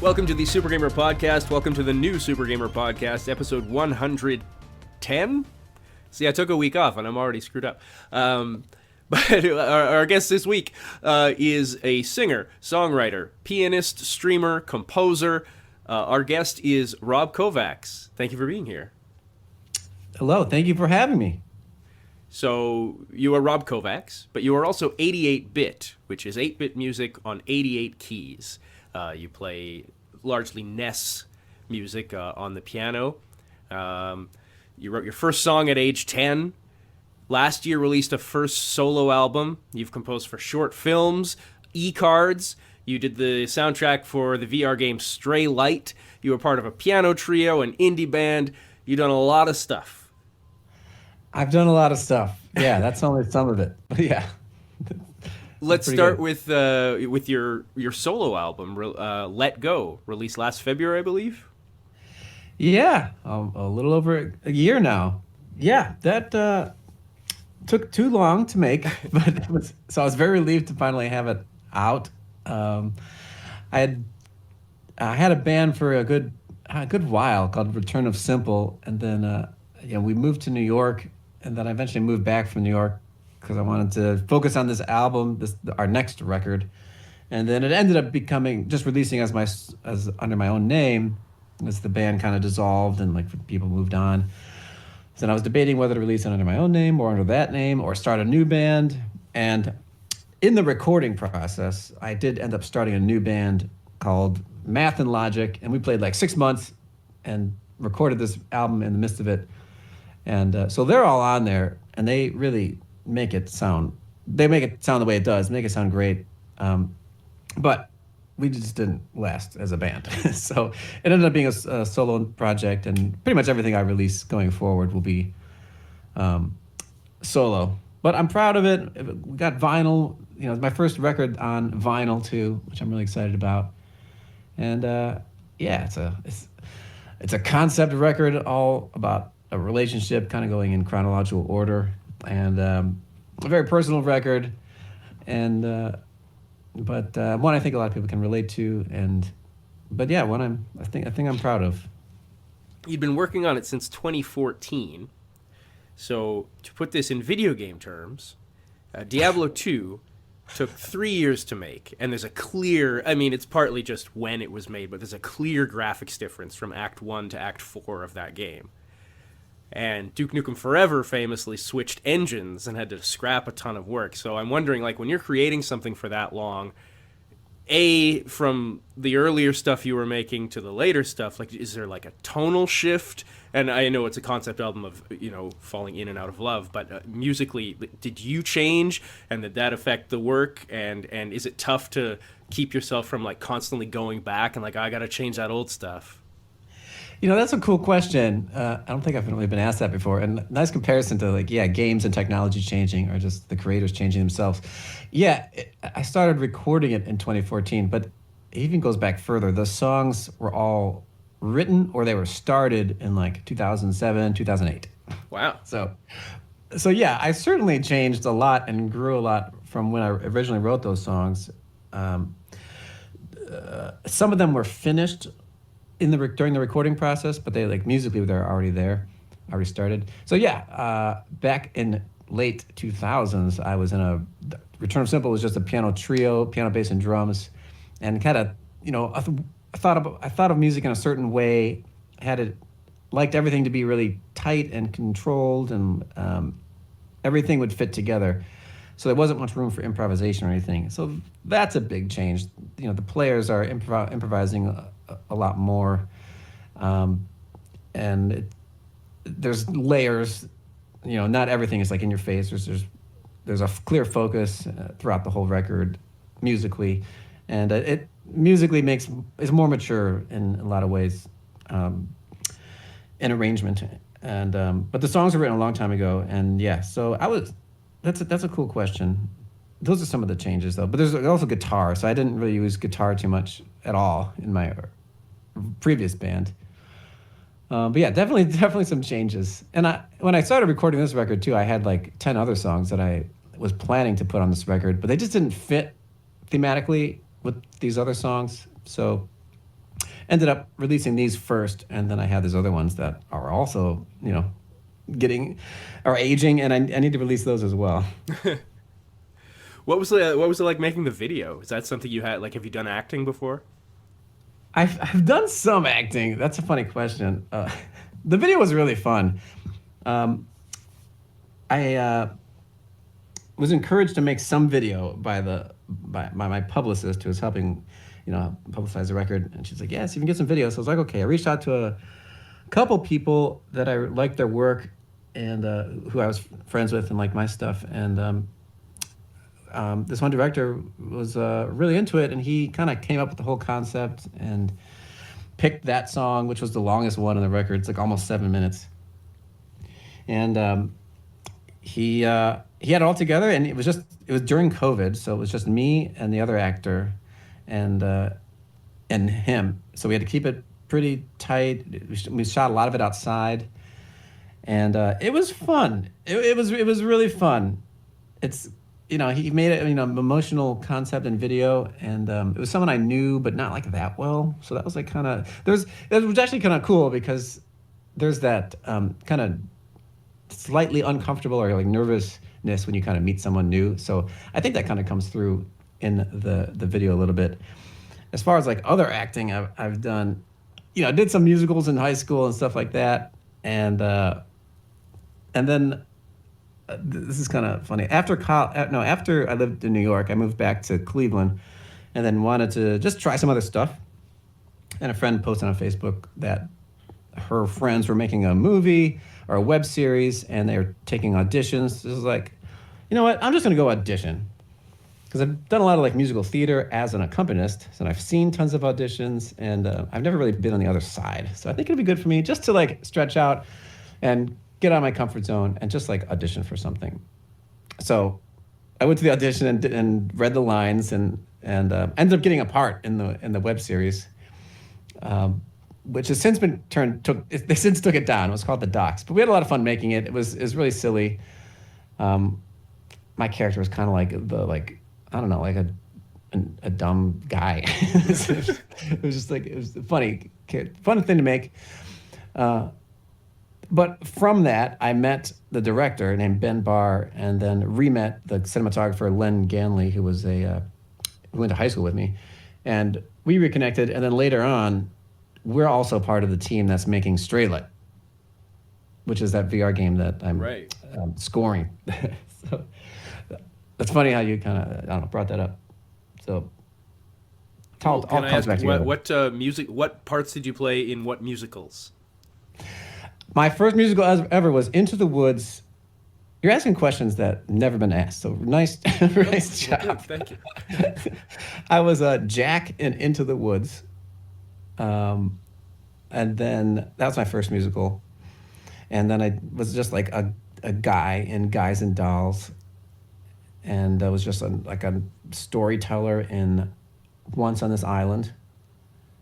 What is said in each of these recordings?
Welcome to the Super Gamer Podcast. Welcome to the new Super Gamer Podcast, episode 110. See, I took a week off and I'm already screwed up. But our guest this week is a singer, songwriter, pianist, streamer, composer. Our guest is Rob Kovacs. Thank you for being here. Hello, thank you for having me. So you are Rob Kovacs, but you are also 88-bit, which is 8-bit music on 88 keys. You play largely NES music on the piano. You wrote your first song at age 10. Last year released a first solo album. You've composed for short films, e-cards. You did the soundtrack for the VR game Straylight. You were part of a piano trio, an indie band. You've done a lot of stuff. I've done a lot of stuff. Yeah, that's only some of it. But yeah. Let's start with your solo album, Let Go, released last February, I believe. Yeah, a little over a year now. Yeah, that took too long to make, but so I was very relieved to finally have it out. I had a band for a good while called Return of Simple, and then we moved to New York, and then I eventually moved back from New York because I wanted to focus on this album, our next record, and then it ended up becoming just releasing as under my own name, as the band kind of dissolved and like people moved on. So then I was debating whether to release it under my own name or under that name or start a new band. And in the recording process, I did end up starting a new band called Math and Logic, and we played like 6 months and recorded this album in the midst of it. And so they're all on there, and they really make it sound the way it does, make it sound great. But we just didn't last as a band. So it ended up being a solo project, and pretty much everything I release going forward will be solo. But I'm proud of it. We got vinyl. It's my first record on vinyl too, which I'm really excited about. And it's a concept record all about a relationship, kind of going in chronological order, and a very personal record, and but one I think a lot of people can relate to, one I think I'm proud of. You've been working on it since 2014. So to put this in video game terms, Diablo 2 took 3 years to make, and there's a clear, it's partly just when it was made, but there's a clear graphics difference from Act 1 to Act 4 of that game. And Duke Nukem Forever famously switched engines and had to scrap a ton of work. So I'm wondering, like, when you're creating something for that long, from the earlier stuff you were making to the later stuff, like, is there like a tonal shift? And I know it's a concept album of, falling in and out of love, but musically, did you change, and did that affect the work? And is it tough to keep yourself from like constantly going back and like, I got to change that old stuff? That's a cool question. I don't think I've really been asked that before. And nice comparison to games and technology changing or just the creators changing themselves. Yeah, I started recording it in 2014, but it even goes back further. The songs were all written or they were started in like 2007, 2008. Wow. So yeah, I certainly changed a lot and grew a lot from when I originally wrote those songs. Some of them were finished during the recording process, but they musically they're already started. So yeah, back in late 2000s, I was in Return of Simple was just a piano trio, piano, bass, and drums, and kind of I thought of music in a certain way, liked everything to be really tight and controlled, and everything would fit together. So there wasn't much room for improvisation or anything. So that's a big change. The players are improvising a lot more, and there's layers. Not everything is like in your face. There's a clear focus throughout the whole record, musically, and it musically is more mature in a lot of ways, in arrangement. And but the songs were written a long time ago, and yeah. So that's a cool question. Those are some of the changes, though. But there's also guitar, so I didn't really use guitar too much at all in my previous band. But yeah, definitely some changes. And when I started recording this record, too, I had like 10 other songs that I was planning to put on this record, but they just didn't fit thematically with these other songs. So ended up releasing these first, and then I had these other ones that are also, getting are aging, and I need to release those as well. What was it like making the video? Is that something you had like? Have you done acting before? I've done some acting. That's a funny question. The video was really fun. Um, I was encouraged to make some video by my publicist who was helping, publicize the record, and she's like, "Yes, you can get some videos." So I was like, "Okay." I reached out to a couple people that I liked their work, and who I was friends with and liked my stuff, and this one director was really into it, and he kind of came up with the whole concept and picked that song, which was the longest one on the record. It's like almost 7 minutes, and he had it all together, and it was during COVID, so it was just me and the other actor, and him. So we had to keep it pretty tight. We shot a lot of it outside, and it was fun. It was really fun. It's he made it emotional concept and video, and it was someone I knew but not like that well. So that was like kind of it was actually kind of cool because there's that kind of slightly uncomfortable or like nervousness when you kind of meet someone new. So I think that kind of comes through in the video a little bit. As far as like other acting I've done, I did some musicals in high school and stuff like that, and then this is kind of funny. After I lived in New York, I moved back to Cleveland, and then wanted to just try some other stuff. And a friend posted on Facebook that her friends were making a movie or a web series, and they were taking auditions. This was like, you know what? I'm just gonna go audition, because I've done a lot of like musical theater as an accompanist, and I've seen tons of auditions, and I've never really been on the other side. So I think it'd be good for me just to like stretch out and get out of my comfort zone and just like audition for something. So I went to the audition and read the lines, and ended up getting a part in the web series, which has since been they since took it down. It was called The Docs, but we had a lot of fun making it. It was really silly. My character was kind of like I don't know, like a dumb guy. It was just like, it was a fun thing to make. But from that, I met the director named Ben Barr, and then re-met the cinematographer Len Ganley, who went to high school with me, and we reconnected. And then later on, we're also part of the team that's making Straylight, which is that VR game that I'm Right. Scoring. So that's funny how you kind of, I don't know, brought that up. So Well, all can I comes ask back together. what parts did you play in what musicals? My first musical ever was Into the Woods. You're asking questions that never been asked, so nice, nice Well, good, job. thank you. I was Jack in Into the Woods, and then that was my first musical, and then I was just like a guy in Guys and Dolls, and I was just like a storyteller in Once on This Island.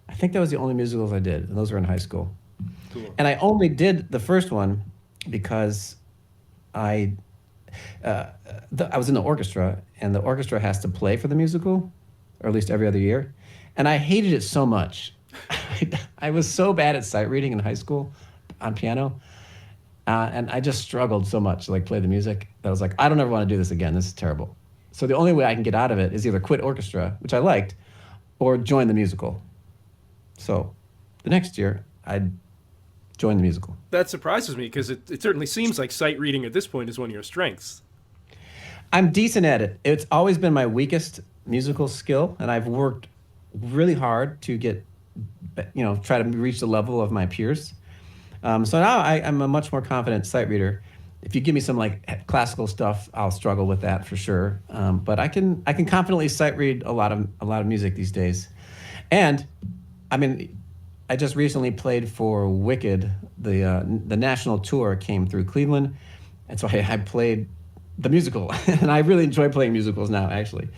I think that was the only musicals I did, and those were in high school. Cool. And I only did the first one because I I was in the orchestra, and the orchestra has to play for the musical, or at least every other year, and I hated it so much. I was so bad at sight reading in high school on piano, and I just struggled so much to like play the music that I was like, I don't ever want to do this again. This is terrible. So the only way I can get out of it is either quit orchestra, which I liked, or join the musical. So the next year, I joined the musical. That surprises me because it certainly seems like sight reading at this point is one of your strengths. I'm decent at it. It's always been my weakest musical skill, and I've worked really hard to try to reach the level of my peers. So now I'm a much more confident sight reader. If you give me some like classical stuff, I'll struggle with that for sure. But I can confidently sight read a lot of music these days. And I mean, I just recently played for Wicked. The national tour came through Cleveland, and so I played the musical, and I really enjoy playing musicals now. Actually,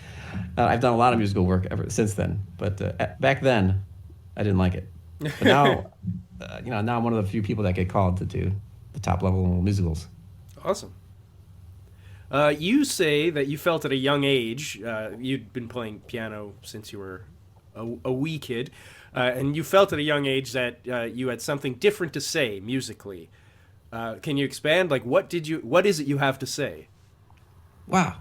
I've done a lot of musical work ever since then, but back then, I didn't like it. But now, now I'm one of the few people that get called to do the top level musicals. Awesome. You say that you felt at a young age, you'd been playing piano since you were a wee kid, and you felt at a young age that you had something different to say musically. Can you expand? Like, what is it you have to say? Wow,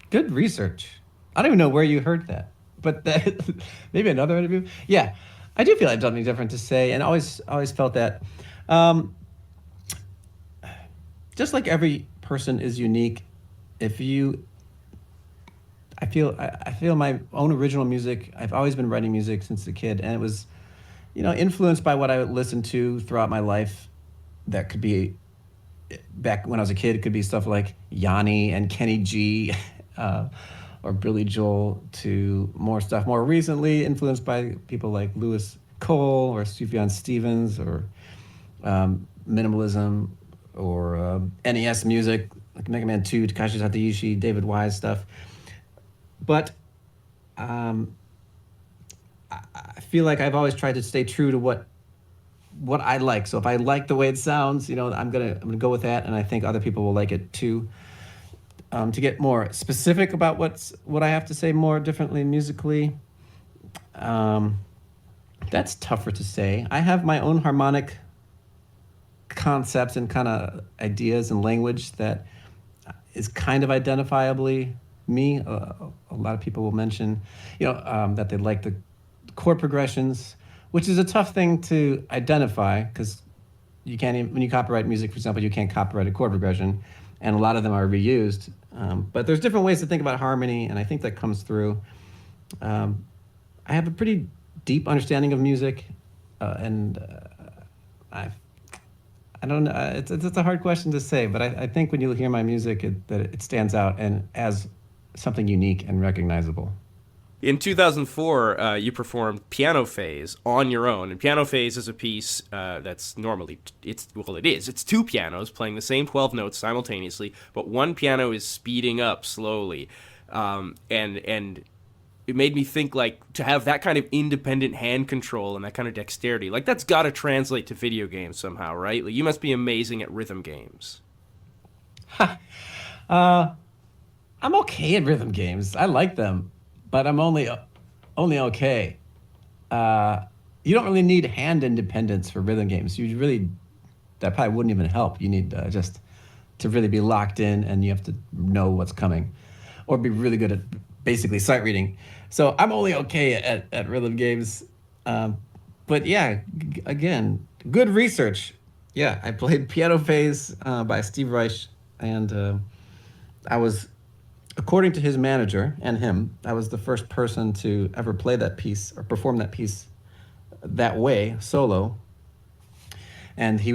good research. I don't even know where you heard that, but that maybe another interview. Yeah, I do feel I have something different to say, and always felt that. Um, just like every person is unique, if you I feel my own original music. I've always been writing music since a kid, and it was, influenced by what I would listen to throughout my life. That could be back when I was a kid. It could be stuff like Yanni and Kenny G, or Billy Joel. To more stuff more recently influenced by people like Lewis Cole or Sufjan Stevens, or minimalism, or NES music like Mega Man 2, Takashi Satayushi, David Wise stuff. But I feel like I've always tried to stay true to what I like. So if I like the way it sounds, I'm gonna go with that, and I think other people will like it too. To get more specific about what I have to say more differently musically, that's tougher to say. I have my own harmonic concepts and kind of ideas and language that is kind of identifiably me. A lot of people will mention, that they like the chord progressions, which is a tough thing to identify because you can't even, when you copyright music, for example, you can't copyright a chord progression, and a lot of them are reused. But there's different ways to think about harmony, and I think that comes through. I have a pretty deep understanding of music, and I don't know. It's a hard question to say, but I think when you hear my music, that it stands out and as something unique and recognizable. In 2004, you performed Piano Phase on your own, and Piano Phase is a piece that's normally it's two pianos playing the same 12 notes simultaneously, but one piano is speeding up slowly, and it made me think, like, to have that kind of independent hand control and that kind of dexterity, like, that's got to translate to video games somehow, right? Like, you must be amazing at rhythm games. I'm okay at rhythm games. I like them, but I'm only okay. You don't really need hand independence for rhythm games. That probably wouldn't even help. You need just to really be locked in, and you have to know what's coming, or be really good at basically sight reading. So I'm only okay at rhythm games. But yeah, again, good research. Yeah, I played Piano Phase by Steve Reich, and I was, according to his manager and him, I was the first person to ever play that piece or perform that piece that way, solo. And he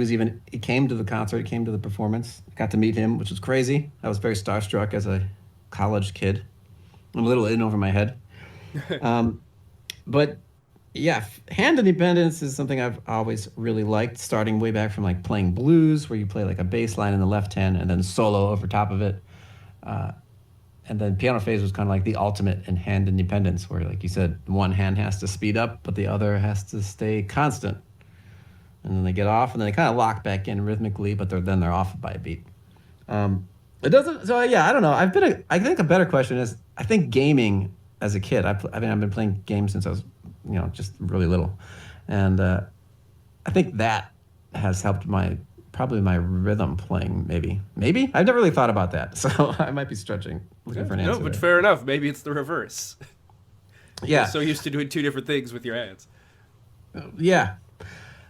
came to the concert, he came to the performance, got to meet him, which was crazy. I was very starstruck as a college kid. I'm a little in over my head. But yeah, hand independence is something I've always really liked, starting way back from like playing blues, where you play like a bass line in the left hand and then solo over top of it. And then Piano Phase was kind of like the ultimate in hand independence, where, like you said, one hand has to speed up, but the other has to stay constant. And then they get off, and then they kind of lock back in rhythmically, but they're off by a beat. It doesn't. So yeah, I don't know. I think a better question is, I think gaming as a kid. I've been playing games since I was, just really little, and I think that has helped probably my rhythm playing. Maybe I've never really thought about that, so I might be stretching, looking for an answer. No, but fair enough. Maybe it's the reverse. Yeah. You're so used to doing two different things with your hands. Yeah,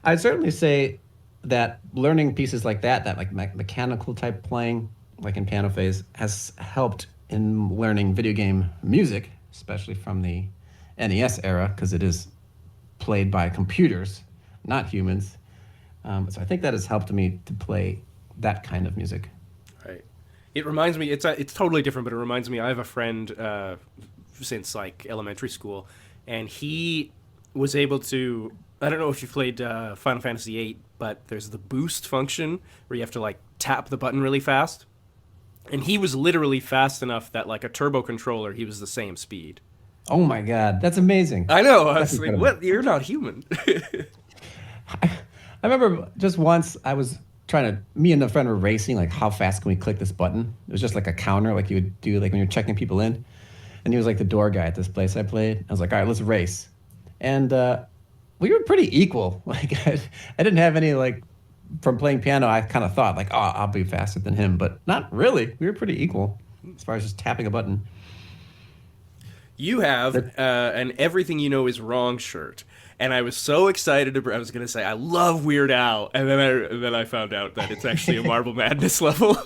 I'd certainly say that learning pieces like that like mechanical type playing, like in Piano Phase, has helped in learning video game music, especially from the NES era, because it is played by computers, not humans. So I think that has helped me to play that kind of music. Right. It reminds me, it's totally different, but it reminds me, I have a friend since like elementary school, and he was able to, I don't know if you played Final Fantasy VIII, but there's the boost function where you have to like tap the button really fast. And he was literally fast enough that, like a turbo controller, he was the same speed. Oh my God, that's amazing. I know. I was like, what? You're not human. I remember just once me and a friend were racing, like, how fast can we click this button? It was just like a counter, like you would do like when you're checking people in. and he was like the door guy at this place I played. I was like, all right, let's race, and we were pretty equal. Like I didn't have any like from playing piano. I kind of thought like, oh, I'll be faster than him, but not really. We were pretty equal as far as just tapping a button. You have an Everything You Know Is Wrong shirt. And I was so excited. I was going to say, I love Weird Al. And then I found out that it's actually a Marble Madness level.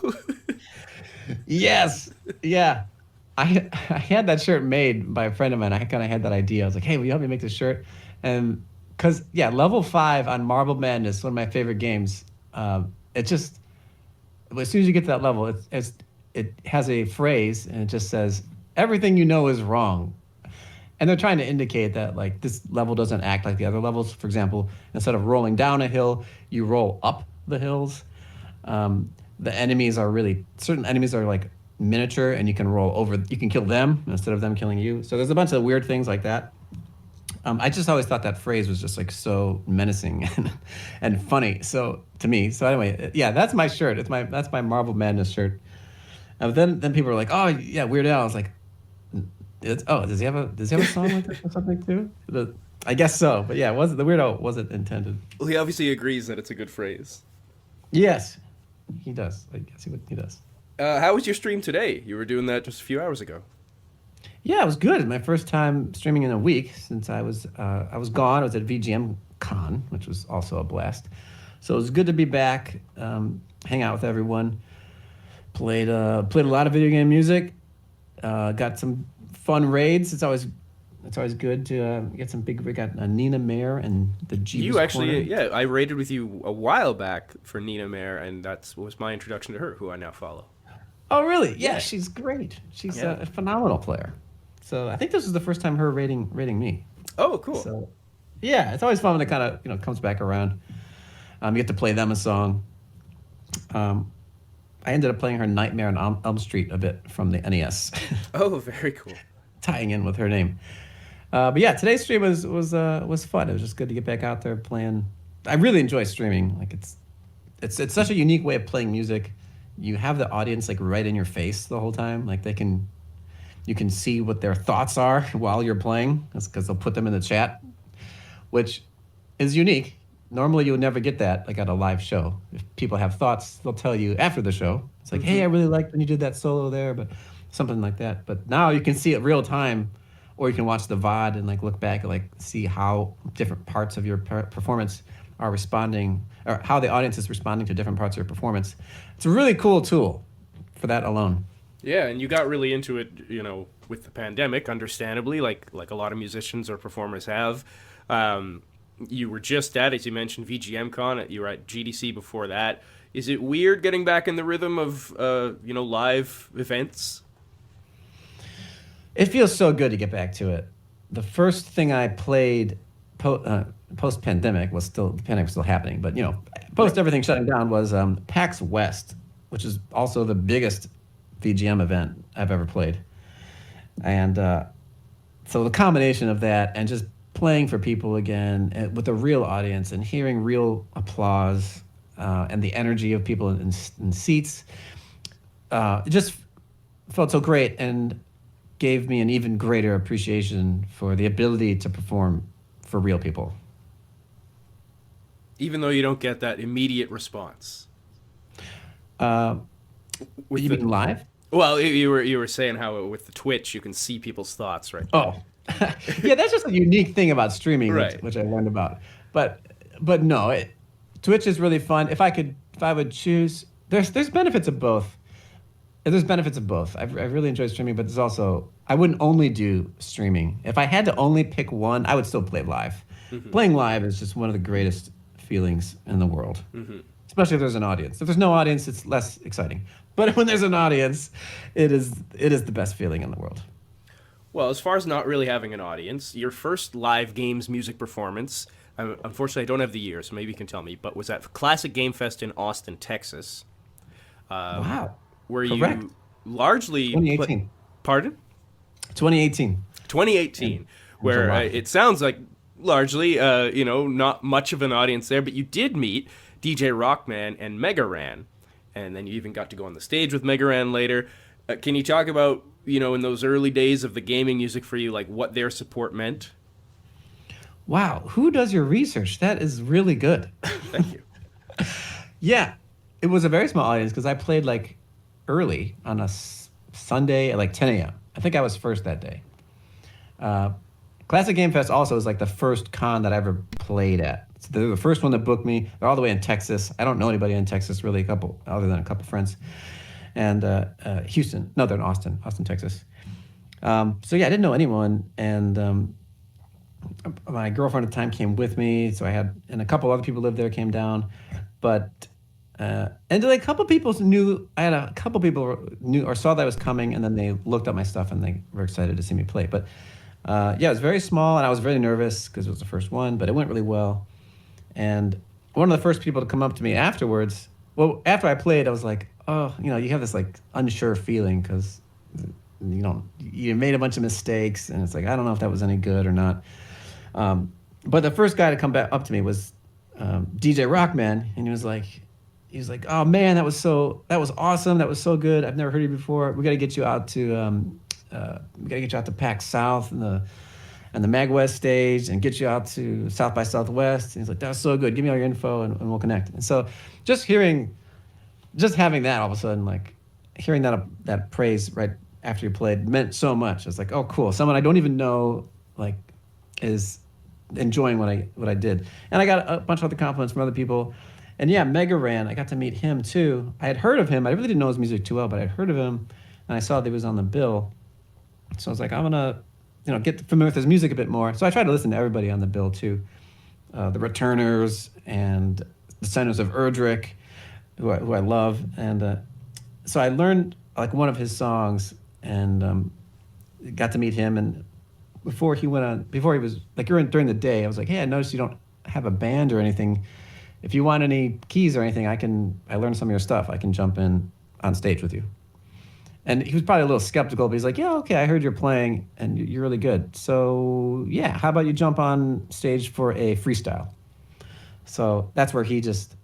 Yes. Yeah. I had that shirt made by a friend of mine. I kind of had that idea. I was like, hey, will you help me make this shirt? And because, yeah, level 5 on Marble Madness, one of my favorite games, it just, as soon as you get to that level, it has a phrase and it just says, everything you know is wrong. And they're trying to indicate that like this level doesn't act like the other levels. For example, instead of rolling down a hill, you roll up the hills. The enemies are certain enemies are like miniature and you can roll over, you can kill them instead of them killing you. So there's a bunch of weird things like that. I just always thought that phrase was just like so menacing and funny. So to me, so anyway, yeah, that's my shirt. That's my Marble Madness shirt. Then people were like, oh yeah, Weird Al. I was like, does he have a song like that or something too? I guess so, but yeah, the Weird Al wasn't intended. Well, he obviously agrees that it's a good phrase. Yes, he does. I guess he does. How was your stream today? You were doing that just a few hours ago. Yeah, it was good. My first time streaming in a week since I was gone. I was at VGM Con, which was also a blast. So it was good to be back, hang out with everyone. Played a lot of video game music. Got some fun raids. It's always good to get some big. We got Nina Mare and the Jeeves You actually, Corner. yeah, I raided with you a while back for Nina Mare, and that was my introduction to her, who I now follow. Oh, really? Yeah, Yeah. she's great. She's Yeah. a phenomenal player. So I think this is the first time her rating me. Oh, cool. So yeah, it's always fun when it kind of comes back around. You get to play them a song. I ended up playing her Nightmare on Elm Street a bit from the NES, Oh, very cool. tying in with her name. But yeah, today's stream was fun. It was just good to get back out there playing. I really enjoy streaming. Like it's such a unique way of playing music. You have the audience like right in your face the whole time. Like you can see what their thoughts are while you're playing. That's because they'll put them in the chat, which is unique. Normally, you would never get that like at a live show. If people have thoughts, they'll tell you after the show. It's like, hey, I really liked when you did that solo there, but something like that. But now you can see it real time, or you can watch the VOD and like look back and like see how different parts of your performance are responding, or how the audience is responding to different parts of your performance. It's a really cool tool for that alone. Yeah, and you got really into it, with the pandemic, understandably, like a lot of musicians or performers have. You were just at, as you mentioned, VGM Con. You were at GDC before that. Is it weird getting back in the rhythm of, live events? It feels so good to get back to it. The first thing I played post-pandemic the pandemic was still happening, but post everything shutting down was PAX West, which is also the biggest VGM event I've ever played. And so the combination of that and just playing for people again with a real audience and hearing real applause and the energy of people in seats, it just felt so great and gave me an even greater appreciation for the ability to perform for real people. Even though you don't get that immediate response. You mean live? Well, you were saying how with the Twitch you can see people's thoughts, right? Oh, yeah, that's just a unique thing about streaming, Right. which I learned about. But no, Twitch is really fun. If I would choose, there's benefits of both. There's benefits of both. I really enjoy streaming, but there's also, I wouldn't only do streaming. If I had to only pick one, I would still play live. Mm-hmm. Playing live is just one of the greatest feelings in the world, especially if there's an audience. If there's no audience, it's less exciting. But when there's an audience, it is the best feeling in the world. Well, as far as not really having an audience, your first live games music performance, unfortunately I don't have the year, so maybe you can tell me, but was at Classic Game Fest in Austin, Texas. Wow. Where Correct. you largely... 2018. Pardon? 2018. 2018, where it sounds like largely, not much of an audience there, but you did meet DJ Rockman and Mega Ran, and then you even got to go on the stage with Mega Ran later. Can you talk about in those early days of the gaming music for you, like what their support meant? Wow, who does your research? That is really good. Thank you. Yeah, it was a very small audience because I played like early on a Sunday at like 10 a.m. I think I was first that day. Uh, Classic Game Fest also is like the first con that I ever played at. So they're the first one that booked me. They're all the way in Texas. I don't know anybody in Texas really, a couple other than a couple friends. And Houston. No, they're in Austin, Texas. So yeah, I didn't know anyone, and my girlfriend at the time came with me. So and a couple other people lived there, came down, but and like a couple people knew. I had a couple people knew or saw that I was coming, and then they looked up my stuff and they were excited to see me play. But yeah, it was very small, and I was very nervous because it was the first one, but it went really well. And one of the first people to come up to me afterwards, well, after I played, I was like, oh, you have this like unsure feeling because you made a bunch of mistakes, and it's like I don't know if that was any good or not. But the first guy to come back up to me was DJ Rockman, and he was like, oh man, that was awesome, that was so good. I've never heard you before. We got to get you out to PAX South and the Mag West stage, and get you out to South by Southwest. And he's like, that was so good. Give me all your info, and we'll connect. And so just having that all of a sudden, like hearing that praise right after you played meant so much. It's like, oh, cool. Someone I don't even know, like, is enjoying what I did. And I got a bunch of other compliments from other people. And yeah, Mega Ran, I got to meet him too. I had heard of him. I really didn't know his music too well, but I'd heard of him, and I saw that he was on the bill. So I was like, I'm gonna, get familiar with his music a bit more. So I tried to listen to everybody on the bill too, the Returners and the Descendants of Erdrick, who I love, and so I learned like one of his songs, and got to meet him. And before he was like during the day, I was like, hey, I noticed you don't have a band or anything. If you want any keys or anything, I learned some of your stuff. I can jump in on stage with you. And he was probably a little skeptical, but he's like, yeah, okay, I heard you're playing, and you're really good. So yeah, how about you jump on stage for a freestyle? So that's where he just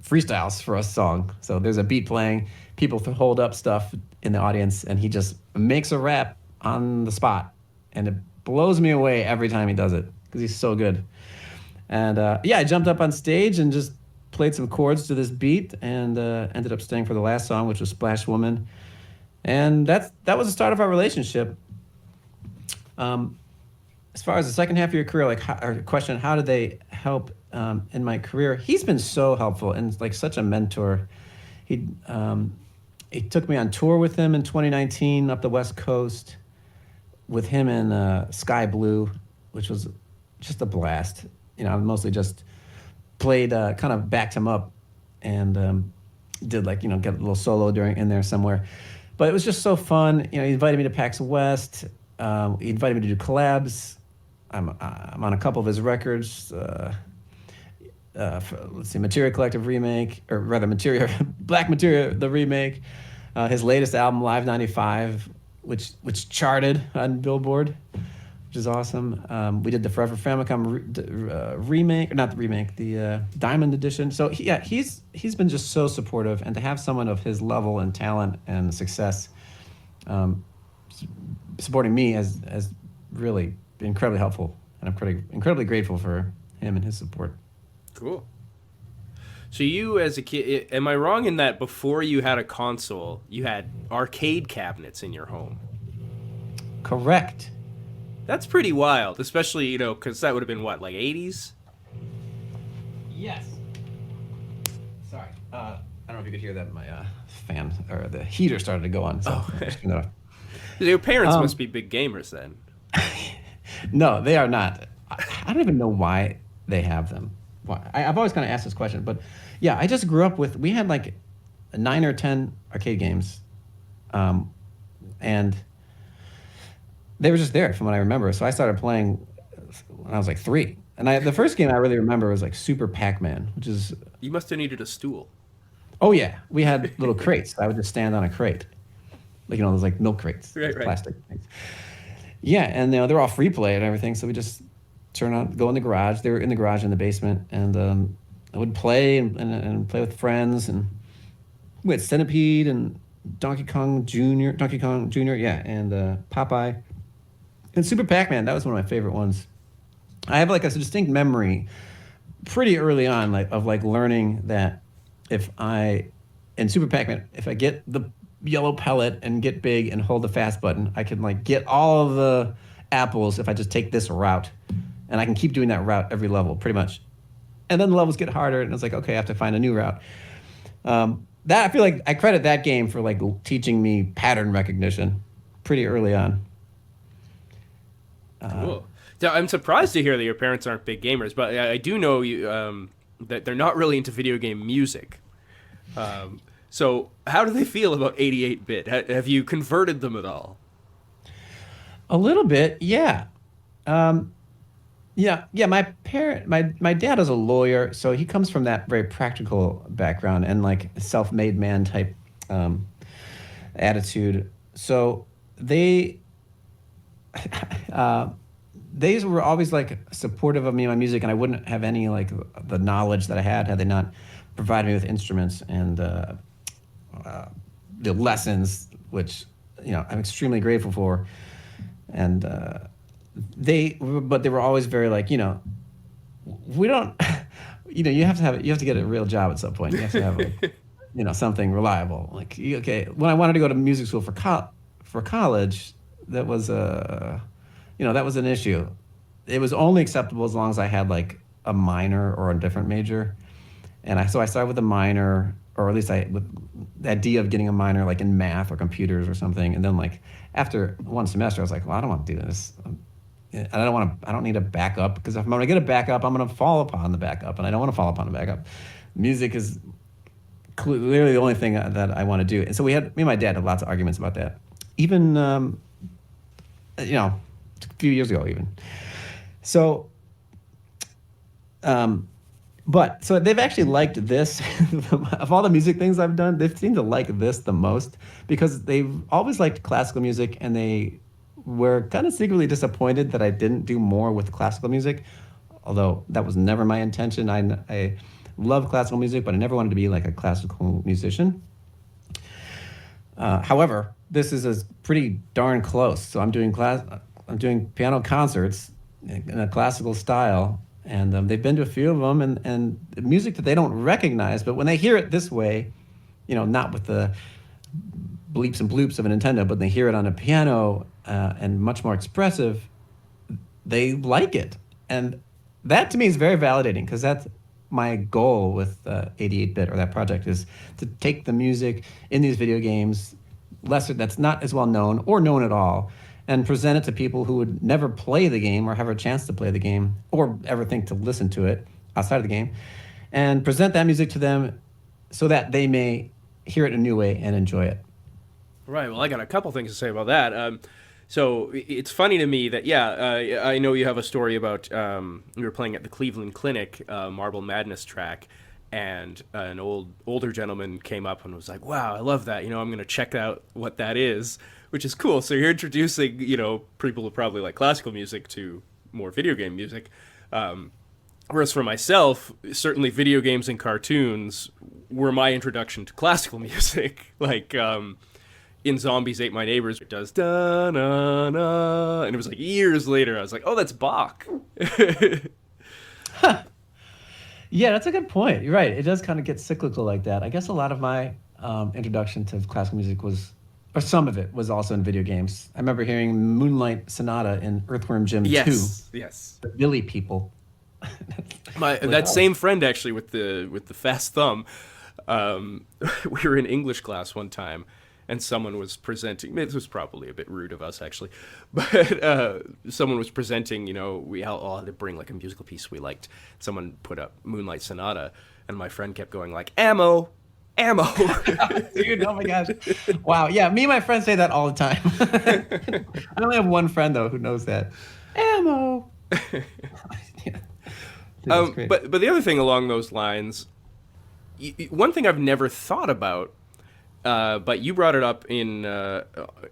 freestyles for a song. So there's a beat playing, people hold up stuff in the audience, and he just makes a rap on the spot. And it blows me away every time he does it because he's so good. And yeah, I jumped up on stage and just played some chords to this beat, and ended up staying for the last song, which was Splash Woman. And that was the start of our relationship. As far as the second half of your career, question, how did they help in my career? He's been so helpful and like such a mentor. He took me on tour with him in 2019 up the West Coast with him in Sky Blue, which was just a blast. Mostly just played, kind of backed him up, and did get a little solo in there somewhere. But it was just so fun. He invited me to PAX West. He invited me to do collabs. I'm on a couple of his records. Let's see, Materia Collective remake, or rather Materia, Black Materia, the remake. His latest album, Live 95, which charted on Billboard, which is awesome. We did the Forever Famicom remake, or not the remake, the Diamond Edition. So he's been just so supportive, and to have someone of his level and talent and success supporting me has really been incredibly helpful, and I'm incredibly grateful for him and his support. Cool. So you, as a kid, am I wrong in that before you had a console, you had arcade cabinets in your home? Correct. That's pretty wild, especially, because that would have been what, like 80s? Yes. Sorry. I don't know if you could hear that. My fan, or the heater started to go on. So Your parents must be big gamers then. No, they are not. I don't even know why they have them. I've always kind of asked this question, but yeah, I just grew up we had like 9 or 10 arcade games, and they were just there from what I remember. So I started playing when I was like 3. And the first game I really remember was like Super Pac-Man, which is... You must have needed a stool. Oh yeah, we had little crates. I would just stand on a crate, like those like milk crates, right. Plastic things. Yeah, and they're all free play and everything. So we just go in the garage. They were in the garage in the basement, and I would play and play with friends, and we had Centipede and Donkey Kong Jr., yeah, and Popeye. And Super Pac-Man, that was one of my favorite ones. I have like a distinct memory pretty early on, like of like learning that if I in Super Pac-Man, if I get the yellow pellet and get big and hold the fast button, I can like get all of the apples if I just take this route, and I can keep doing that route every level pretty much. And then the levels get harder, and it's like, okay, I have to find a new route. That I feel like I credit that game for like teaching me pattern recognition pretty early on. Cool. So I'm surprised to hear that your parents aren't big gamers, but I do know you, that they're not really into video game music. So how do they feel about 88-bit? Have you converted them at all? A little bit, yeah. Yeah. My dad is a lawyer, so he comes from that very practical background and like self-made man type attitude. So they they were always like supportive of me and my music, and I wouldn't have any like the knowledge that I had they not provided me with instruments and the lessons, which I'm extremely grateful for. And but they were always very like, we don't, you have to get a real job at some point. You have to have like, something reliable. Like, okay, when I wanted to go to music school for college, that was that was an issue. It was only acceptable as long as I had like a minor or a different major. So I started with a minor, or at least with the idea of getting a minor like in math or computers or something. And then like after one semester, I was like, well, I don't want to do this. I don't need a backup, because if I'm going to get a backup, I'm going to fall upon the backup, and I don't want to fall upon the backup. Music is clearly the only thing that I want to do. And so me and my dad had lots of arguments about that. Even, a few years ago even. So, but so they've actually liked this. Of all the music things I've done, they seem to like this the most, because they've always liked classical music, and they were kind of secretly disappointed that I didn't do more with classical music, although that was never my intention. I love classical music, but I never wanted to be like a classical musician. However, this is pretty darn close. So I'm doing piano concerts in a classical style, and they've been to a few of them, and music that they don't recognize, but when they hear it this way, not with the bleeps and bloops of a Nintendo, but they hear it on a piano and much more expressive, they like it. And that to me is very validating, because that's my goal with 88-bit, or that project, is to take the music in these video games, that's not as well known or known at all, and present it to people who would never play the game or have a chance to play the game or ever think to listen to it outside of the game, and present that music to them so that they may hear it in a new way and enjoy it. Right. Well, I got a couple things to say about that. So it's funny to me that, I know you have a story about you were playing at the Cleveland Clinic Marble Madness track, and an older gentleman came up and was like, wow, I love that. I'm going to check out what that is, which is cool. So you're introducing, people who probably like classical music to more video game music. Whereas for myself, certainly video games and cartoons were my introduction to classical music. Like, in Zombies Ate My Neighbors, it does da-na-na, and it was like years later, I was like, oh, that's Bach. Yeah, that's a good point. You're right. It does kind of get cyclical like that. I guess a lot of my introduction to classical music or some of it was also in video games. I remember hearing Moonlight Sonata in Earthworm Jim 2. Yes. The Billy people. Same friend, actually, with the fast thumb, we were in English class one time, and someone was presenting. This was probably a bit rude of us, actually, but someone was presenting. We all had to bring like a musical piece we liked. Someone put up Moonlight Sonata, and my friend kept going like, ammo. Dude, oh my gosh. Wow. Yeah, me and my friends say that all the time. I only have one friend though who knows that. Ammo. Yeah. Dude, but the other thing along those lines, one thing I've never thought about, but you brought it up in an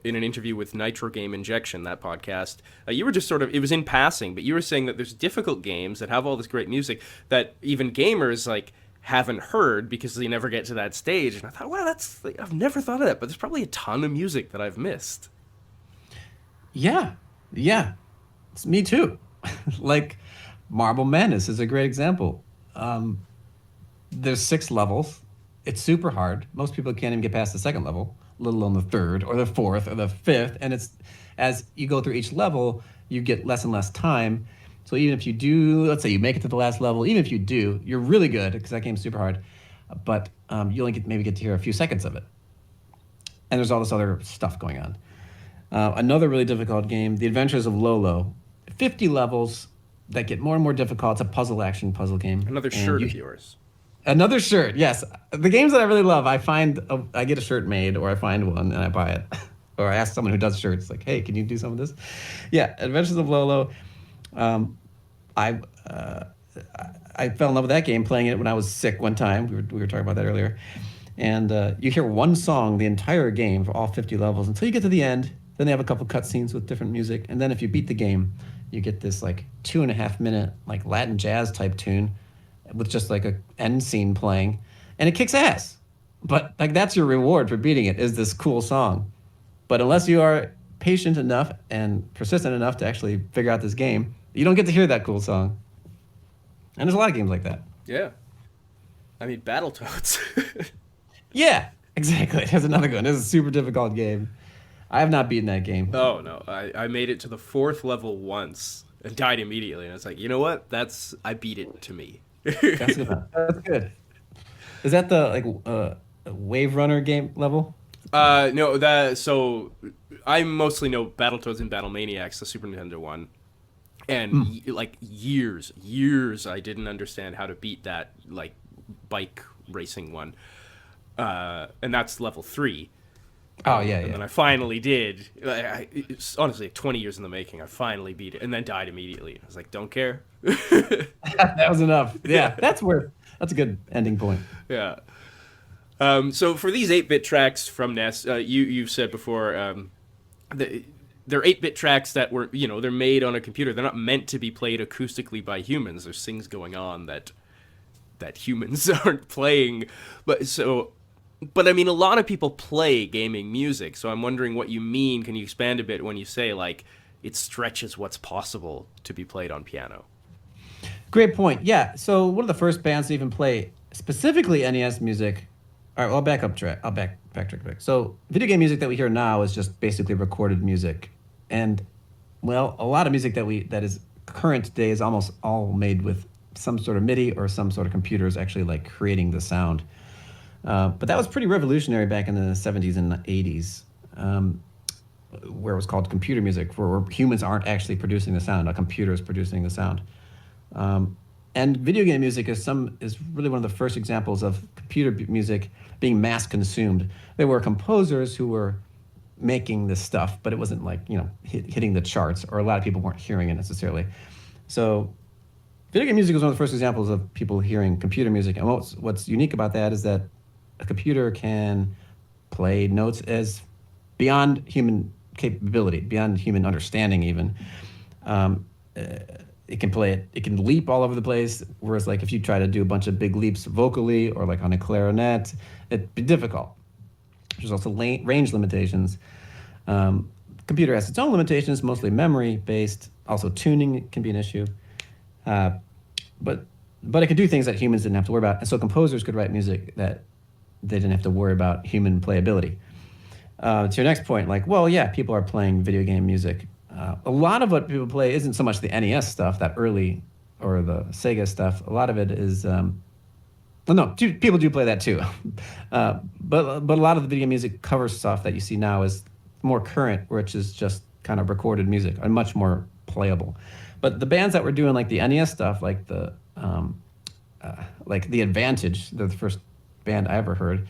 interview with Nitro Game Injection, that podcast. You were just it was in passing, but you were saying that there's difficult games that have all this great music that even gamers like haven't heard because they never get to that stage. And I thought, wow, that's like, I've never thought of that, but there's probably a ton of music that I've missed. Yeah, yeah, it's me too. Like Marble Madness is a great example. There's 6 levels. It's super hard. Most people can't even get past the second level, let alone the third or the fourth or the fifth. And it's as you go through each level, you get less and less time. So even if you do, let's say you make it to the last level, even if you do, you're really good because that game's super hard. But you only maybe get to hear a few seconds of it. And there's all this other stuff going on. Another really difficult game, The Adventures of Lolo. 50 levels that get more and more difficult. It's a puzzle game. Another shirt of yours. Another shirt, yes. The games that I really love, I get a shirt made, or I find one and I buy it, or I ask someone who does shirts, like, "Hey, can you do some of this?" Yeah, Adventures of Lolo. I fell in love with that game playing it when I was sick one time. We were talking about that earlier, and you hear one song the entire game for all 50 levels until you get to the end. Then they have a couple cutscenes with different music, and then if you beat the game, you get this like 2.5 minute like Latin jazz type tune with just like a end scene playing, and it kicks ass. But like that's your reward for beating it, is this cool song. But unless you are patient enough and persistent enough to actually figure out this game, you don't get to hear that cool song. And there's a lot of games like that. Yeah. I mean, Battletoads. Yeah, exactly. There's another one. This is a super difficult game. I have not beaten that game. Oh, no. I made it to the 4th level once and died immediately. And I was like, you know what? I beat it to me. That's good. That's good. Is that the Wave Runner game level? No, so I mostly know Battletoads and Battlemaniacs, the Super Nintendo one. And like years I didn't understand how to beat that like bike racing one. And that's level 3. Oh, yeah. And then I finally did. It's honestly 20 years in the making. I finally beat it and then died immediately. I was like, don't care. That was enough. Yeah, that's a good ending point. Yeah. So for these 8-bit tracks from NES, you've said before, they're 8-bit tracks that were, they're made on a computer. They're not meant to be played acoustically by humans. There's things going on that humans aren't playing. But I mean, a lot of people play gaming music, so I'm wondering what you mean. Can you expand a bit when you say, like, it stretches what's possible to be played on piano? Great point. Yeah, so one of the first bands to even play specifically NES music. All right, well, I'll backtrack a bit. So video game music that we hear now is just basically recorded music. And, well, a lot of music that is current today is almost all made with some sort of MIDI or some sort of computers actually, like, creating the sound. But that was pretty revolutionary back in the 70s and 80s, where it was called computer music, where humans aren't actually producing the sound, a computer is producing the sound. And video game music is really one of the first examples of computer music being mass consumed. There were composers who were making this stuff, but it wasn't like, hitting the charts, or a lot of people weren't hearing it necessarily. So video game music was one of the first examples of people hearing computer music. And what's unique about that is that a computer can play notes as beyond human capability, beyond human understanding even. It can play it. It can leap all over the place. Whereas, like, if you try to do a bunch of big leaps vocally or like on a clarinet, it'd be difficult. There's also range limitations. Computer has its own limitations, mostly memory based. Also, tuning can be an issue. But it can do things that humans didn't have to worry about, and so composers could write music that they didn't have to worry about human playability. To your next point, like, well, yeah, people are playing video game music. A lot of what people play isn't so much the NES stuff, that early, or the Sega stuff. A lot of it is, people do play that too. But a lot of the video game music cover stuff that you see now is more current, which is just kind of recorded music and much more playable. But the bands that were doing like the NES stuff, like the Advantage, they're the first band I ever heard.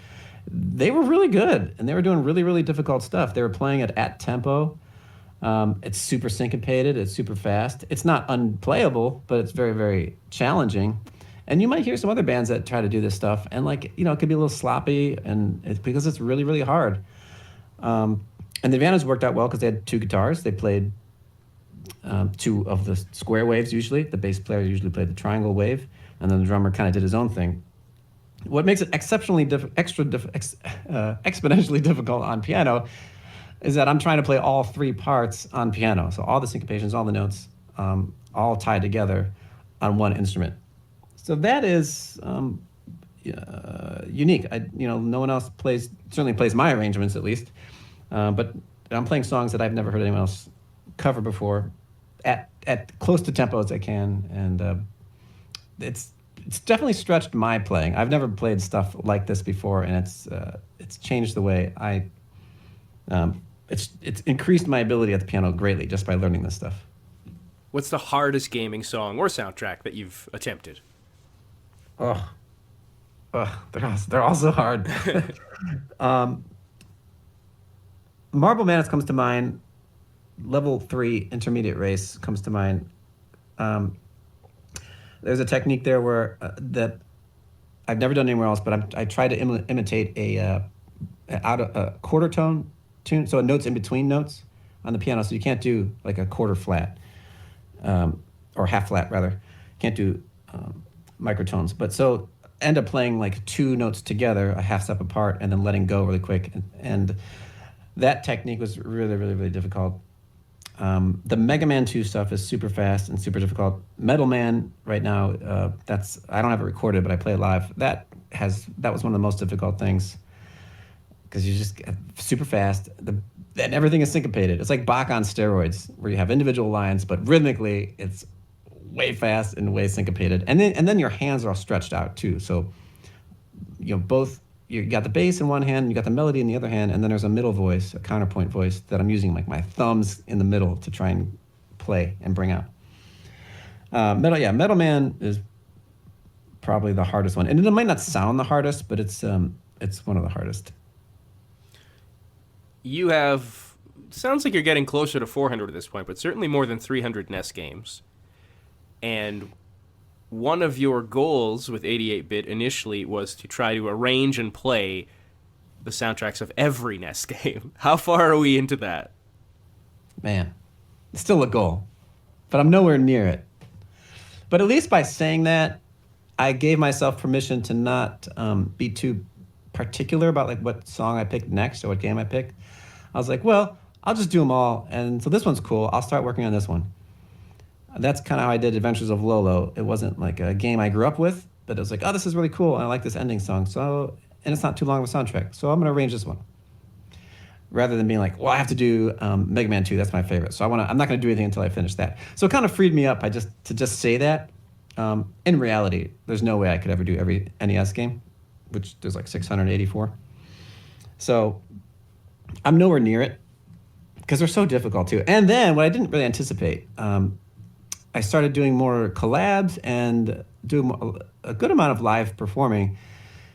They were really good, and they were doing really, really difficult stuff. They were playing it at tempo. It's super syncopated. It's super fast. It's not unplayable, but it's very, very challenging. And you might hear some other bands that try to do this stuff, and it could be a little sloppy, and it's because it's really, really hard. And the Advantage worked out well because they had 2 guitars. They played 2 of the square waves usually. The bass player usually played the triangle wave, and then the drummer kind of did his own thing. What makes it exponentially difficult on piano is that I'm trying to play all three parts on piano. So all the syncopations, all the notes, all tied together on one instrument. So that is unique. No one else certainly plays my arrangements at least, but I'm playing songs that I've never heard anyone else cover before, at close to tempo as I can, and it's definitely stretched my playing. I've never played stuff like this before, and it's changed the way it's increased my ability at the piano greatly just by learning this stuff. What's the hardest gaming song or soundtrack that you've attempted? Oh, they're all so hard. Marble Madness comes to mind. Level 3 intermediate race comes to mind. There's a technique there where that I've never done anywhere else, but I tried to imitate a quarter tone tune, so a notes in between notes on the piano. So you can't do like a quarter flat, or half flat rather. You can't do microtones. But so end up playing like two notes together, a half step apart, and then letting go really quick. And that technique was really, really, really difficult. The Mega Man 2 stuff is super fast and super difficult. Metal Man right now, I don't have it recorded, but I play it live. That was one of the most difficult things because you just get super fast. And everything is syncopated. It's like Bach on steroids, where you have individual lines, but rhythmically it's way fast and way syncopated. And then your hands are all stretched out too. So both. You got the bass in one hand, you got the melody in the other hand, and then there's a middle voice, a counterpoint voice that I'm using like my thumbs in the middle to try and play and bring out. Metal Man is probably the hardest one, and it might not sound the hardest, but it's one of the hardest. You sounds like you're getting closer to 400 at this point, but certainly more than 300 NES games. And one of your goals with 88-bit initially was to try to arrange and play the soundtracks of every NES game. How far are we into that? Man, it's still a goal, but I'm nowhere near it. But at least by saying that, I gave myself permission to not be too particular about like what song I picked next or what game I picked. I was like, well, I'll just do them all. And so this one's cool. I'll start working on this one. That's kind of how I did Adventures of Lolo. It wasn't like a game I grew up with, but it was like, oh, this is really cool, and I like this ending song. And it's not too long of a soundtrack, so I'm going to arrange this one. Rather than being like, well, I have to do Mega Man 2. That's my favorite. So I'm not going to do anything until I finish that. So it kind of freed me up to just say that. In reality, there's no way I could ever do every NES game, which there's like 684. So I'm nowhere near it because they're so difficult too. And then what I didn't really anticipate. I started doing more collabs and do a good amount of live performing.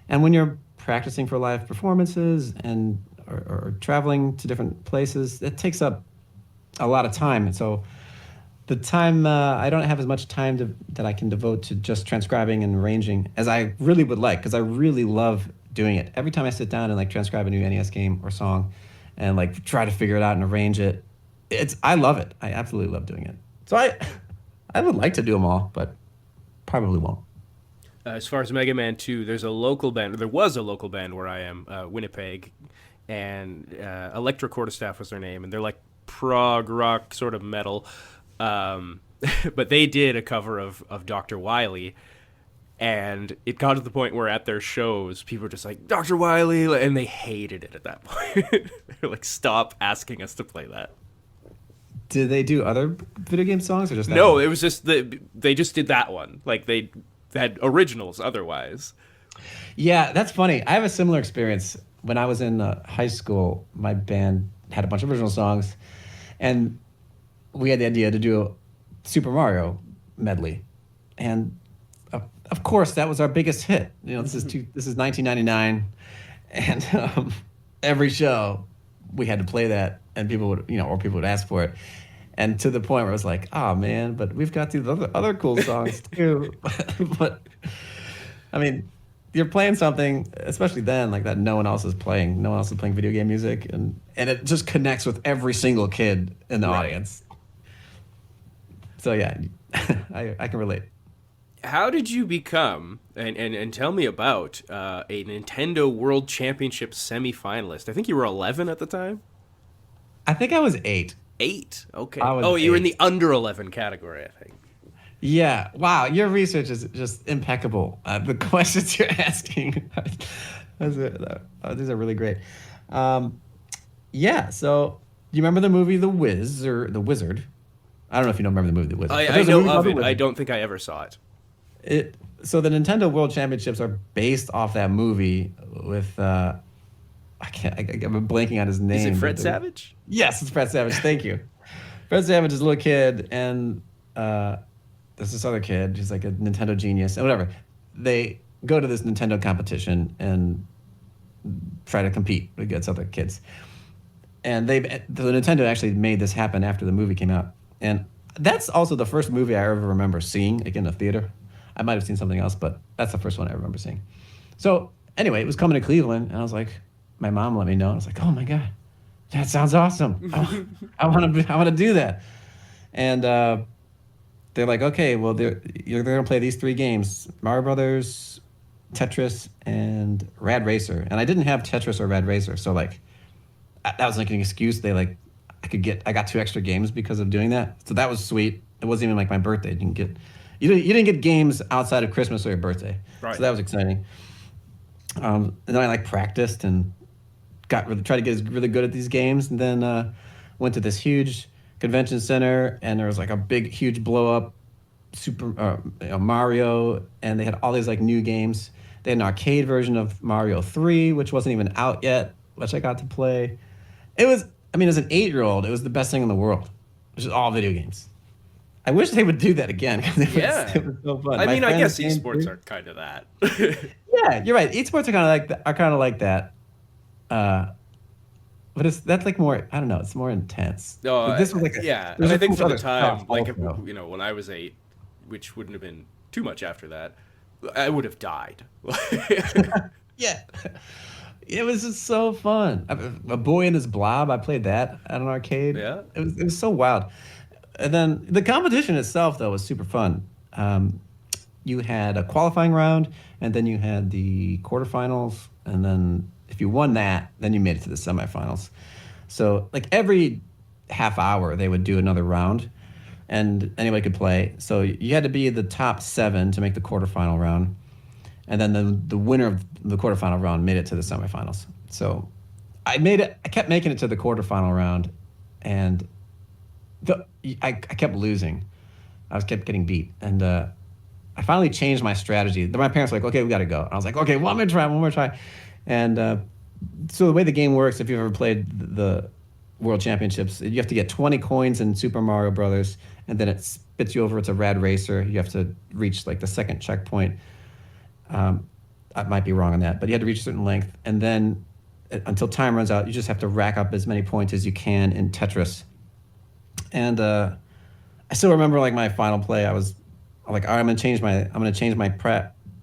And when you're practicing for live performances and or traveling to different places, it takes up a lot of time. And so the time, I don't have as much time that I can devote to just transcribing and arranging as I really would like, because I really love doing it. Every time I sit down and like transcribe a new NES game or song and like try to figure it out and arrange it, I love it. I absolutely love doing it. So I would like to do them all, but probably won't. As far as Mega Man 2, there was a local band where I am, Winnipeg, and Electro Quarterstaff was their name, and they're like prog rock sort of metal. But they did a cover of Dr. Wily, and it got to the point where at their shows, people were just like, Dr. Wily, and they hated it at that point. They're like, stop asking us to play that. Did they do other video game songs or just that No, one? it was just they just did that one. Like they had originals otherwise. Yeah, that's funny. I have a similar experience. When I was in high school, my band had a bunch of original songs, and we had the idea to do a Super Mario medley. And of course, that was our biggest hit. This is 1999, and every show we had to play that, and people would ask for it, and to the point where it was like, oh man, but we've got these other cool songs too. But I mean, you're playing something, especially then, like that no one else is playing. No one else is playing video game music, and it just connects with every single kid in the audience. So yeah, I can relate. How did you become, and tell me about, a Nintendo World Championship semi-finalist? I think you were 11 at the time? I think I was 8. 8. I Okay. was Oh, you were in 8. the under 11 category, I think. Yeah. Wow. Your research is just impeccable. The questions you're asking, these are really great. Um, yeah. So, do you remember the movie The Wiz or The Wizard? I don't know if you don't remember the movie The Wizard, but I there's a know movie called of The it. I Wizard. don't think I ever saw it. So the Nintendo World Championships are based off that movie with I can't I'm blanking on his Is it name, but Fred Savage? yes, it's Fred Savage. Thank you. Fred Savage is a little kid, and there's this other kid who's like a Nintendo genius and whatever. They go to this Nintendo competition and try to compete against other kids. And the Nintendo actually made this happen after the movie came out, and that's also the first movie I ever remember seeing like in a theater. I might have seen something else, but that's the first one I remember seeing. So anyway, it was coming to Cleveland, and I was like, my mom let me know. I was like, oh my god, that sounds awesome. I want to do that. And they're like, okay, well, you're going to play these 3 games: Mario Brothers, Tetris, and Rad Racer. And I didn't have Tetris or Rad Racer, so like that was like an excuse. I got 2 extra games because of doing that. So that was sweet. It wasn't even like my birthday. You didn't get games outside of Christmas or your birthday. Right. So that was exciting. And then I like practiced and tried to get really good at these games, and then went to this huge convention center, and there was like a big, huge blow up Mario, and they had all these like new games. They had an arcade version of Mario 3, which wasn't even out yet, which I got to play. I mean, as an 8-year-old, it was the best thing in the world. It was just all video games. I wish they would do that again because Yeah. it was so fun. I My mean, I friends guess came esports too. are kind of that. Yeah, you're right. Esports are kind of like that. Uh, but that's like more. I don't know. It's more intense. No, But this was like yeah, there's and I a think few for the other stuff time, like also. when I was 8, which wouldn't have been too much after that, I would have died. Yeah, it was just so fun. A Boy and His Blob. I played that at an arcade. Yeah. It was so wild. And then the competition itself though was super fun. You had a qualifying round, and then you had the quarterfinals, and then if you won that, then you made it to the semifinals. So like every half hour they would do another round, and anybody could play. So you had to be the top 7 to make the quarterfinal round, and then the winner of the quarterfinal round made it to the semifinals. So I made it. I kept making it to the quarterfinal round, and I kept losing. Kept getting beat, and I finally changed my strategy. Then my parents were like, "Okay, we got to go." And I was like, "Okay, one more try," and so the way the game works, if you've ever played the World Championships, you have to get 20 coins in Super Mario Brothers, and then it spits you over to Rad Racer. You have to reach like the second checkpoint. I might be wrong on that, but you had to reach a certain length, and then until time runs out, you just have to rack up as many points as you can in Tetris. And I still remember like my final play. I'm like, all right, I'm gonna change my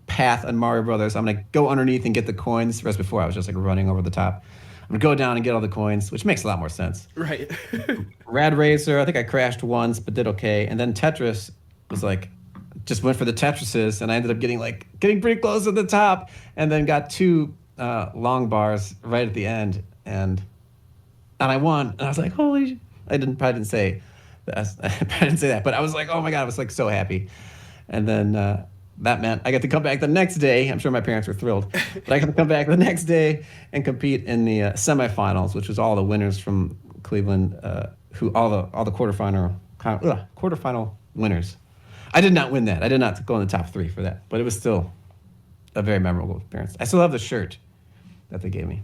path on Mario Brothers. I'm gonna go underneath and get the coins. Whereas before I was just like running over the top. I'm gonna go down and get all the coins, which makes a lot more sense. Right. Rad Racer, I think I crashed once, but did okay. And then Tetris was like, just went for the Tetrises, and I ended up getting pretty close to the top, and then got 2 long bars right at the end, and I won. And I was like, holy! Probably didn't say that, but I was like, oh my god, I was like so happy. And then that meant I got to come back the next day. I'm sure my parents were thrilled, but I got to come back the next day and compete in the semifinals, which was all the winners from Cleveland, who all the quarterfinal winners. I did not win that. I did not go in the top 3 for that, but it was still a very memorable experience. I still have the shirt that they gave me.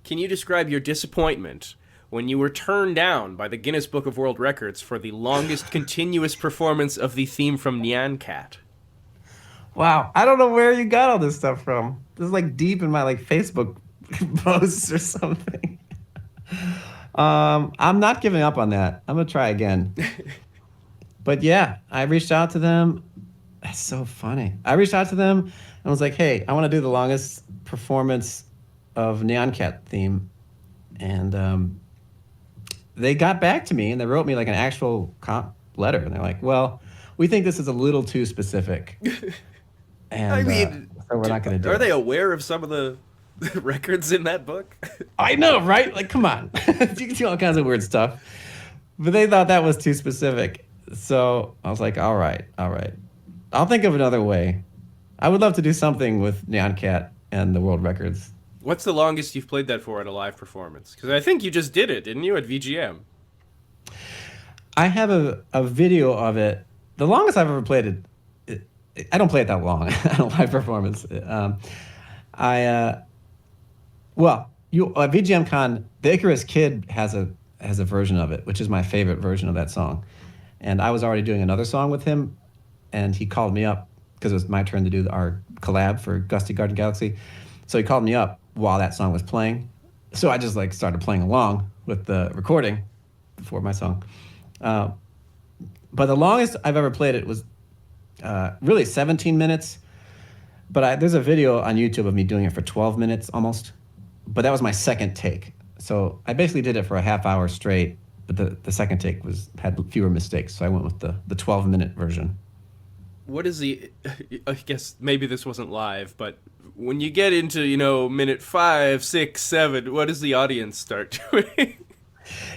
Can you describe your disappointment when you were turned down by the Guinness Book of World Records for the longest continuous performance of the theme from Nyan Cat? Wow, I don't know where you got all this stuff from. This is like deep in my like Facebook posts or something. I'm not giving up on that. I'm gonna try again. But yeah, I reached out to them. That's so funny. I reached out to them and was like, "Hey, I want to do the longest performance of Nyan Cat theme," and they got back to me and they wrote me like an actual letter, and they're like, well, we think this is a little too specific, and I mean, so we're not going to do are it. they aware of some of the records in that book? I know, right? Like, come on. You can see all kinds of weird stuff. But they thought that was too specific. So I was like, all right. I'll think of another way. I would love to do something with Neon Cat and the world records. What's the longest you've played that for at a live performance? Because I think you just did it, didn't you, at VGM? I have a video of it. The longest I've ever played it, I don't play it that long at a live performance. VGM Con, the Icarus Kid has a version of it, which is my favorite version of that song. And I was already doing another song with him, and he called me up because it was my turn to do our collab for Gusty Garden Galaxy. So he called me up while that song was playing. So I just like started playing along with the recording before my song. But the longest I've ever played it was really 17 minutes. But there's a video on YouTube of me doing it for 12 minutes almost. But that was my second take. So I basically did it for a half hour straight. But the second take had fewer mistakes. So I went with the 12-minute version. What is I guess maybe this wasn't live, but when you get into, minute 5, 6, 7, what does the audience start doing?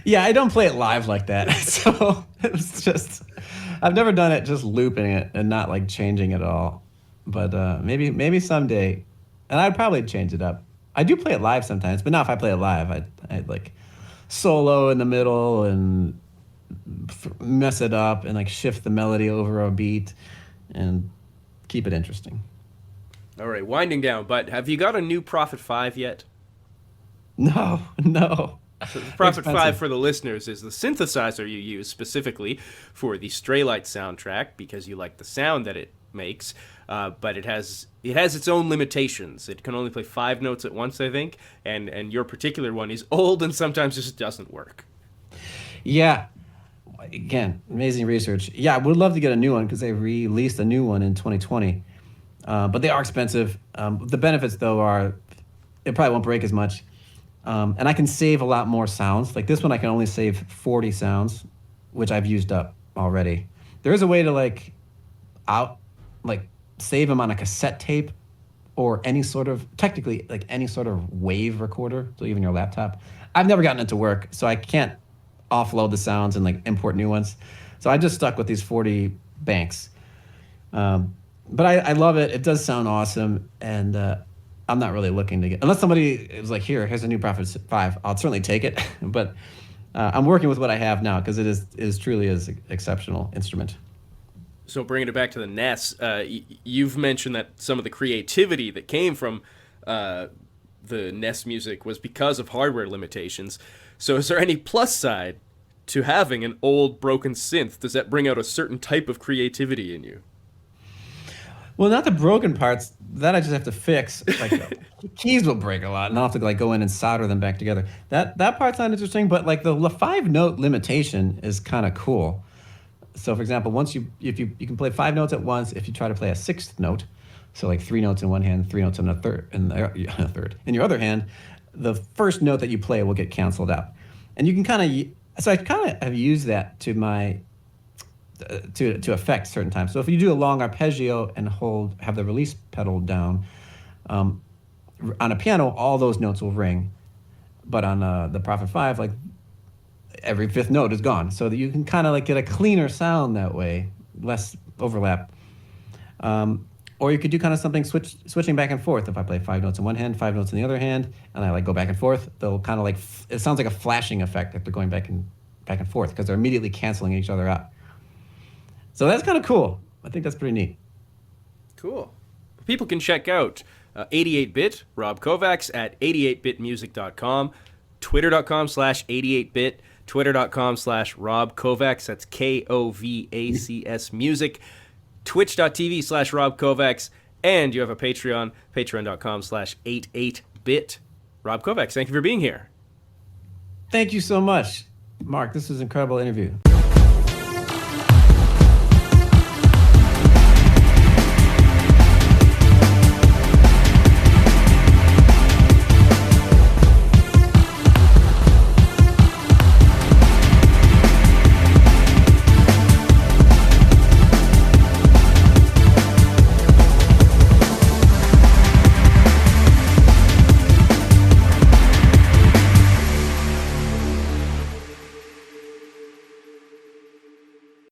Yeah, I don't play it live like that. So it was just, I've never done it just looping it and not like changing it at all. But maybe someday, and I'd probably change it up. I do play it live sometimes, but not if I play it live. I'd like solo in the middle and mess it up and like shift the melody over a beat and keep it interesting. All right, winding down, but have you got a new Prophet 5 yet? No. So the Prophet 5 for the listeners is the synthesizer you use specifically for the Straylight soundtrack because you like the sound that it makes, but it has its own limitations. It can only play 5 notes at once, I think, and your particular one is old and sometimes just doesn't work. Yeah. Again, amazing research. Yeah, I would love to get a new one because they released a new one in 2020. But they are expensive. The benefits, though, are it probably won't break as much. And I can save a lot more sounds. Like this one, I can only save 40 sounds, which I've used up already. There is a way to save them on a cassette tape or technically any sort of wave recorder, so even your laptop. I've never gotten it to work, so I can't offload the sounds and import new ones. So I just stuck with these 40 banks. But I love it. It does sound awesome, and I'm not really looking to get... Unless somebody is like, here's a new Prophet 5, I'll certainly take it. But I'm working with what I have now because it is truly is an exceptional instrument. So bringing it back to the NES, you've mentioned that some of the creativity that came from the NES music was because of hardware limitations. So is there any plus side to having an old broken synth? Does that bring out a certain type of creativity in you? Well, not the broken parts. That I just have to fix. Like the keys will break a lot, and I'll have to go in and solder them back together. That part's not interesting, but the 5-note limitation is kind of cool. So, for example, if you can play 5 notes at once, if you try to play a 6th note, so 3 notes in one hand, 3 notes in a third, in your other hand, the first note that you play will get canceled out, and you can I have used that to my. To affect certain times. So if you do a long arpeggio and have the release pedal down, on a piano, all those notes will ring, but on the Prophet 5, every 5th note is gone, so that you can get a cleaner sound that way, less overlap. Or you could do something switching back and forth. If I play 5 notes in one hand, 5 notes in the other hand, and I go back and forth, they'll it sounds like a flashing effect if they're going back and forth because they're immediately canceling each other out. So that's kind of cool. I think that's pretty neat. Cool. People can check out 88bit, Rob Kovacs, at 88bitmusic.com, twitter.com/88bit, twitter.com/Rob Kovacs, that's Kovacs music, twitch.tv/Rob Kovacs, and you have a Patreon, patreon.com/88bit. Rob Kovacs, thank you for being here. Thank you so much, Mark. This was an incredible interview.